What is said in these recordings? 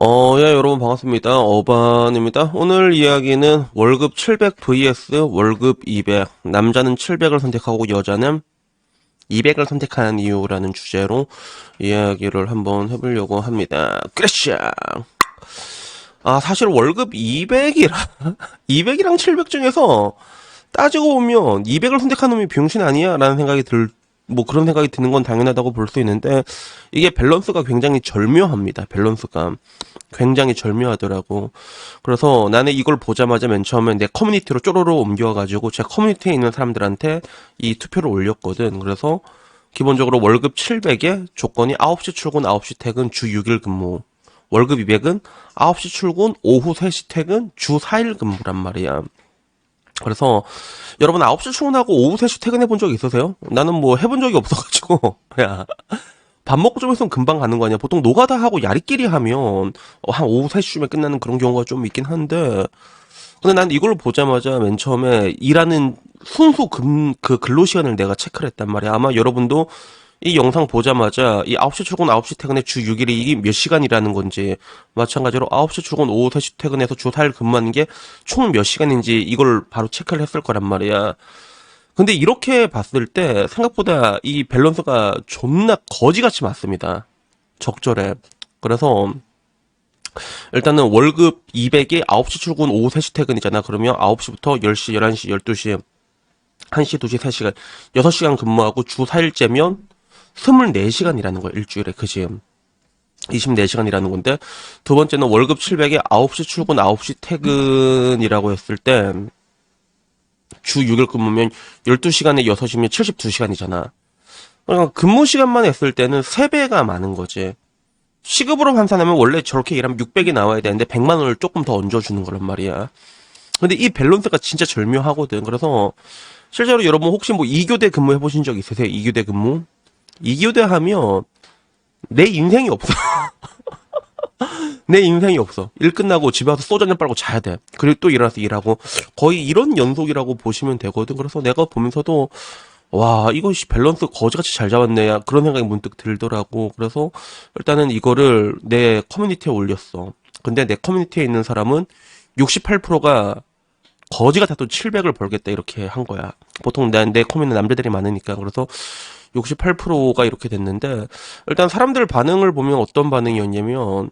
예, 여러분 반갑습니다. 어반입니다. 오늘 이야기는 월급 700 vs 월급 200. 남자는 700을 선택하고 여자는 200을 선택하는 이유라는 주제로 이야기를 한번 해보려고 합니다. 그렇죠. 사실 월급 200이랑, 200이랑 700 중에서 따지고 보면 200을 선택하는 놈이 병신 아니야? 라는 생각이 뭐 그런 생각이 드는 건 당연하다고 볼 수 있는데, 이게 밸런스가 굉장히 절묘합니다. 밸런스가. 굉장히 절묘하더라고. 그래서 나는 이걸 보자마자 맨 처음에 내 커뮤니티로 쪼로로 옮겨가지고 제 커뮤니티에 있는 사람들한테 이 투표를 올렸거든. 그래서 기본적으로 월급 700에 조건이 9시 출근, 9시 퇴근, 주 6일 근무. 월급 200은 9시 출근, 오후 3시 퇴근, 주 4일 근무란 말이야. 그래서 여러분 9시 출근하고 오후 3시 퇴근해 본 적 있으세요? 나는 뭐 해본 적이 없어가지고 야, 밥 먹고 좀 있으면 금방 가는 거 아니야. 보통 노가다 하고 야리끼리 하면 한 오후 3시쯤에 끝나는 그런 경우가 좀 있긴 한데, 근데 난 이걸 보자마자 맨 처음에 일하는 순수 그 근로 시간을 내가 체크를 했단 말이야. 아마 여러분도 이 영상 보자마자 이 9시 출근 9시 퇴근에 주 6일이 이게 몇 시간이라는 건지, 마찬가지로 9시 출근 오후 3시 퇴근해서 주 4일 근무하는 게 총 몇 시간인지 이걸 바로 체크를 했을 거란 말이야. 근데 이렇게 봤을 때 생각보다 이 밸런스가 존나 거지같이 맞습니다. 적절해. 그래서 일단은 월급 200에 9시 출근 오후 3시 퇴근이잖아. 그러면 9시부터 10시, 11시, 12시, 1시, 2시, 3시간, 6시간 근무하고 주 4일째면 24시간이라는 거야, 일주일에. 그지? 24시간이라는 건데, 두 번째는 월급 700에 9시 출근, 9시 퇴근이라고 했을 때, 주 6일 근무면 12시간에 6이면 72시간이잖아. 그러니까 근무 시간만 했을 때는 3배가 많은 거지. 시급으로 환산하면 원래 저렇게 일하면 600이 나와야 되는데 100만 원을 조금 더 얹어주는 거란 말이야. 근데 이 밸런스가 진짜 절묘하거든. 그래서 실제로 여러분 혹시 뭐 2교대 근무 해보신 적 있으세요? 2교대 근무? 2교대 하면 내 인생이 없어. 내 인생이 없어. 일 끝나고 집에 와서 소주 한잔 빨고 자야 돼. 그리고 또 일어나서 일하고 거의 이런 연속이라고 보시면 되거든. 그래서 내가 보면서도 와, 이거 밸런스 거지같이 잘 잡았네. 그런 생각이 문득 들더라고. 그래서 일단은 이거를 내 커뮤니티에 올렸어. 근데 내 커뮤니티에 있는 사람은 68%가 거지 같아도 700을 벌겠다 이렇게 한 거야. 보통 내 커뮤니티 남자들이 많으니까. 그래서 68%가 이렇게 됐는데, 일단 사람들 반응을 보면 어떤 반응이었냐면,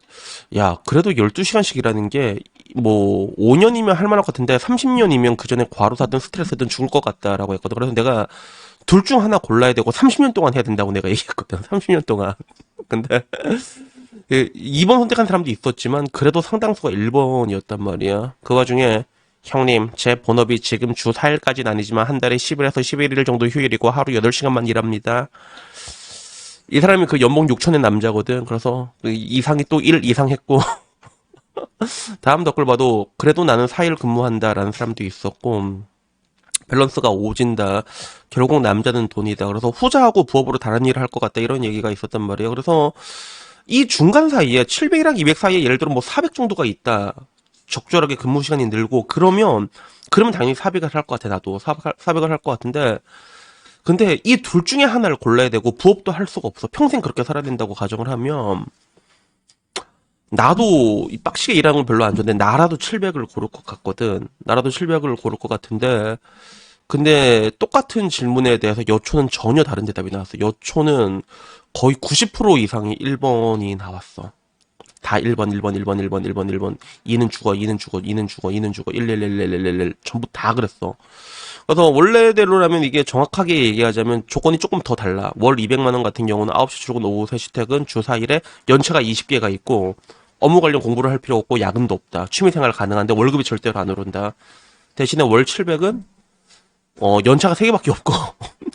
야, 그래도 12시간씩 일하는 게 뭐 5년이면 할 만할 것 같은데 30년이면 그 전에 과로사든 스트레스든 죽을 것 같다라고 했거든. 그래서 내가 둘 중 하나 골라야 되고 30년 동안 해야 된다고 내가 얘기했거든. 30년 동안. 근데 2번 선택한 사람도 있었지만 그래도 상당수가 1번이었단 말이야. 그 와중에 형님, 제 본업이 지금 주 4일까지는 아니지만 한 달에 10일에서 11일 정도 휴일이고 하루 8시간만 일합니다. 이 사람이 그 연봉 6천의 남자거든. 그래서 그 이상이 또 1 이상 했고 다음 댓글 봐도 그래도 나는 4일 근무한다라는 사람도 있었고, 밸런스가 오진다. 결국 남자는 돈이다. 그래서 후자하고 부업으로 다른 일을 할 것 같다. 이런 얘기가 있었단 말이에요. 그래서 이 중간 사이에 700이랑 200 사이에 예를 들어 뭐 400 정도가 있다. 적절하게 근무 시간이 늘고 그러면 당연히 400을 할 것 같아. 나도 400을 할 것 같은데, 근데 이 둘 중에 하나를 골라야 되고 부업도 할 수가 없어. 평생 그렇게 살아야 된다고 가정을 하면 나도 이 빡시게 일하는 걸 별로 안 좋아하는데 나라도 700을 고를 것 같거든. 나라도 700을 고를 것 같은데, 근데 똑같은 질문에 대해서 여초는 전혀 다른 대답이 나왔어. 여초는 거의 90% 이상이 1번이 나왔어. 다 1번, 1번, 1번, 1번, 1번, 1번. 2는 죽어, 2는 죽어, 2는 죽어, 2는 죽어, 1111111 전부 다 그랬어. 그래서 원래대로라면 이게 정확하게 얘기하자면 조건이 조금 더 달라. 월 200만 원 같은 경우는 9시 출근, 오후 3시 퇴근, 주 4일에 연차가 20개가 있고 업무 관련 공부를 할 필요 없고 야근도 없다. 취미생활 가능한데 월급이 절대로 안 오른다. 대신에 월 700은 연차가 3개밖에 없고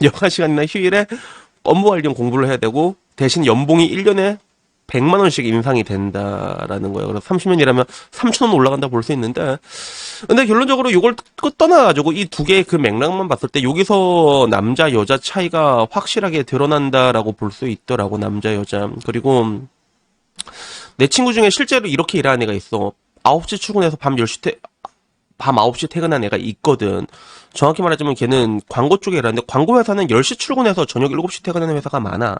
여가 시간이나 휴일에 업무 관련 공부를 해야 되고 대신 연봉이 1년에 100만 원씩 인상이 된다라는 거예요. 그래서 30년 일하면 3천 원 올라간다 볼 수 있는데, 근데 결론적으로 이걸 떠나가지고 이 두 개의 그 맥락만 봤을 때 여기서 남자 여자 차이가 확실하게 드러난다라고 볼 수 있더라고. 남자 여자. 그리고 내 친구 중에 실제로 이렇게 일하는 애가 있어. 9시 출근해서 밤 9시 퇴근한 애가 있거든. 정확히 말하자면 걔는 광고 쪽에 일하는데 광고 회사는 10시 출근해서 저녁 7시 퇴근하는 회사가 많아.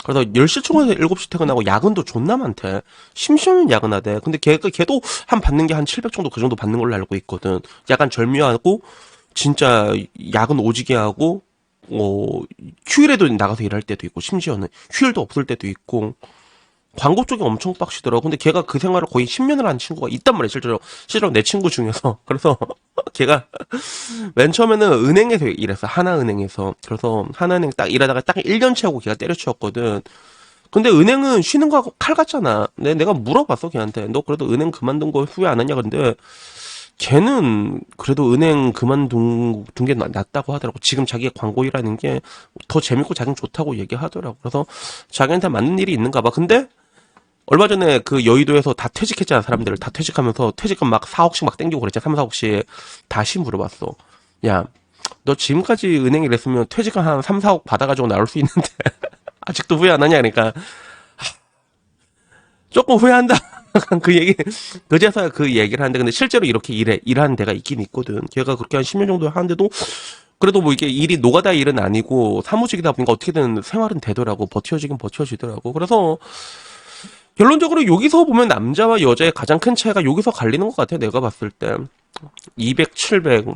그래서 10시 출근해서 7시 퇴근하고 야근도 존나 많대. 심심하면 야근하대. 근데 걔도 한 받는 게 한 700 정도 그 정도 받는 걸로 알고 있거든. 약간 절묘하고 진짜 야근 오지게 하고 휴일에도 나가서 일할 때도 있고 심지어는 휴일도 없을 때도 있고 광고 쪽이 엄청 빡시더라고. 근데 걔가 그 생활을 거의 10년을 한 친구가 있단 말이야. 실제로 내 친구 중에서. 그래서 걔가 맨 처음에는 은행에서 일했어. 하나은행에서. 그래서 하나은행 딱 일하다가 딱 1년치 하고 걔가 때려치웠거든. 근데 은행은 쉬는 거하고 칼 같잖아. 내가 물어봤어, 걔한테. 너 그래도 은행 그만둔 거 후회 안 하냐? 근데 걔는 그래도 은행 그만둔 게 낫다고 하더라고. 지금 자기가 광고 일하는 게 더 재밌고 자기는 좋다고 얘기하더라고. 그래서 자기한테 맞는 일이 있는가 봐. 근데 얼마 전에 그 여의도에서 다 퇴직했잖아, 사람들. 다 퇴직하면서 퇴직금 막 4억씩 막 땡기고 그랬잖아. 3, 4억씩. 다시 물어봤어. 야, 너 지금까지 은행 일했으면 퇴직금 한 3, 4억 받아가지고 나올 수 있는데 아직도 후회 안 하냐? 그러니까 조금 후회한다. 그 얘기, 그제서야 그 얘기를 하는데, 근데 실제로 이렇게 일하는 데가 있긴 있거든. 걔가 그렇게 한 10년 정도 하는데도, 그래도 뭐 이게 일이 노가다 일은 아니고, 사무직이다 보니까 어떻게든 생활은 되더라고. 버텨지긴 버텨지더라고. 그래서, 결론적으로 여기서 보면 남자와 여자의 가장 큰 차이가 여기서 갈리는 것 같아. 내가 봤을 때. 200, 700,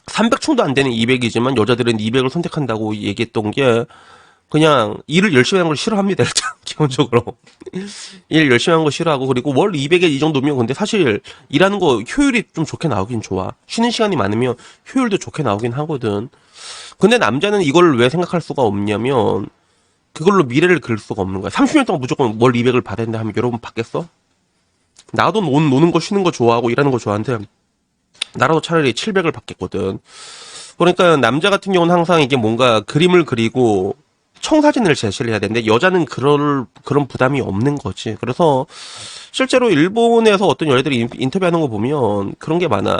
300충도 안 되는 200이지만, 여자들은 200을 선택한다고 얘기했던 게, 그냥 일을 열심히 하는 걸 싫어합니다. 일단 기본적으로 일 열심히 하는 거 싫어하고 그리고 월 200에 이 정도면 근데 사실 일하는 거 효율이 좀 좋게 나오긴 좋아. 쉬는 시간이 많으면 효율도 좋게 나오긴 하거든. 근데 남자는 이걸 왜 생각할 수가 없냐면 그걸로 미래를 그릴 수가 없는 거야. 30년 동안 무조건 월 200을 받아야 된다 하면 여러분 받겠어? 나도 노는 거 쉬는 거 좋아하고 일하는 거 좋아하는데 나라도 차라리 700을 받겠거든. 그러니까 남자 같은 경우는 항상 이게 뭔가 그림을 그리고 청사진을 제시를 해야 되는데 여자는 그런 부담이 없는 거지. 그래서 실제로 일본에서 어떤 여자들이 인터뷰하는 거 보면 그런 게 많아.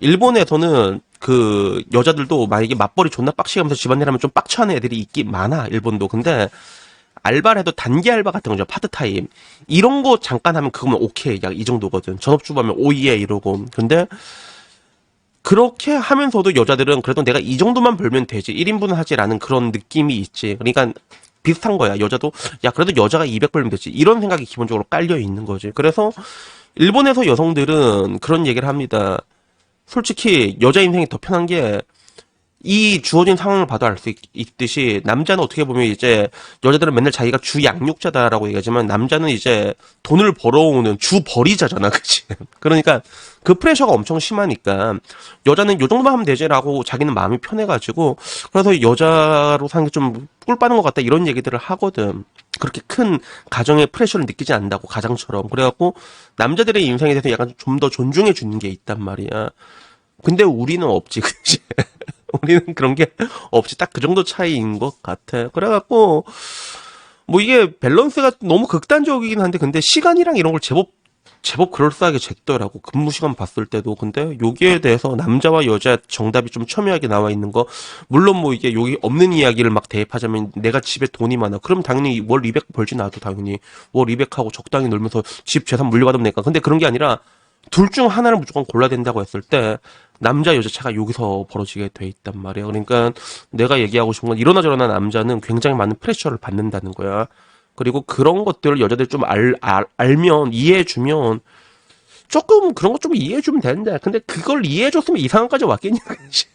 일본에서는 그 여자들도 만약에 맞벌이 존나 빡시게 하면서 집안일 하면 좀 빡쳐하는 애들이 있긴 많아. 일본도. 근데 알바를 해도 단기 알바 같은 거죠. 파트타임. 이런 거 잠깐 하면 그거면 오케이. 약 이 정도거든. 전업주부 하면 오예 이러고. 근데 그렇게 하면서도 여자들은 그래도 내가 이 정도만 벌면 되지. 1인분은 하지라는 그런 느낌이 있지. 그러니까 비슷한 거야. 여자도 야 그래도 여자가 200 벌면 되지. 이런 생각이 기본적으로 깔려 있는 거지. 그래서 일본에서 여성들은 그런 얘기를 합니다. 솔직히 여자 인생이 더 편한 게 이 주어진 상황을 봐도 알 수 있듯이 남자는 어떻게 보면 이제 여자들은 맨날 자기가 주 양육자다라고 얘기하지만 남자는 이제 돈을 벌어오는 주 벌이자잖아, 그치? 그러니까 그 프레셔가 엄청 심하니까 여자는 요 정도만 하면 되지라고 자기는 마음이 편해가지고 그래서 여자로 사는 게 좀 꿀 빠는 것 같다 이런 얘기들을 하거든. 그렇게 큰 가정의 프레셔를 느끼지 않는다고 가장처럼. 그래갖고 남자들의 인생에 대해서 약간 좀 더 존중해 주는 게 있단 말이야. 근데 우리는 없지, 그치? 우리는 그런 게 없이 딱 그 정도 차이인 것 같아. 그래갖고, 뭐 이게 밸런스가 너무 극단적이긴 한데, 근데 시간이랑 이런 걸 제법 그럴싸하게 쟀더라고. 근무 시간 봤을 때도. 근데 여기에 대해서 남자와 여자 정답이 좀 첨예하게 나와 있는 거. 물론 뭐 이게 여기 없는 이야기를 막 대입하자면 내가 집에 돈이 많아. 그럼 당연히 월 200 벌지 나도 당연히. 월 200하고 적당히 놀면서 집 재산 물려받으면 되니까. 근데 그런 게 아니라 둘 중 하나를 무조건 골라야 된다고 했을 때 남자 여자 차가 여기서 벌어지게 돼 있단 말이야. 그러니까 내가 얘기하고 싶은 건 이러나 저러나 남자는 굉장히 많은 프레셔를 받는다는 거야. 그리고 그런 것들을 여자들 좀 알면 이해해주면 조금 그런 거 좀 이해해주면 되는데 근데 그걸 이해해줬으면 이 상황까지 왔겠냐. 그치?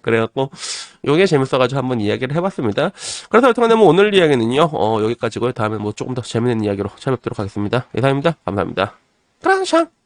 그래갖고 요게 재밌어가지고 한번 이야기를 해봤습니다. 그래서 여튼간에 뭐 오늘 이야기는요 여기까지고요. 다음에 뭐 조금 더 재밌는 이야기로 찾아뵙도록 하겠습니다. 이상입니다. 감사합니다. 그랑샹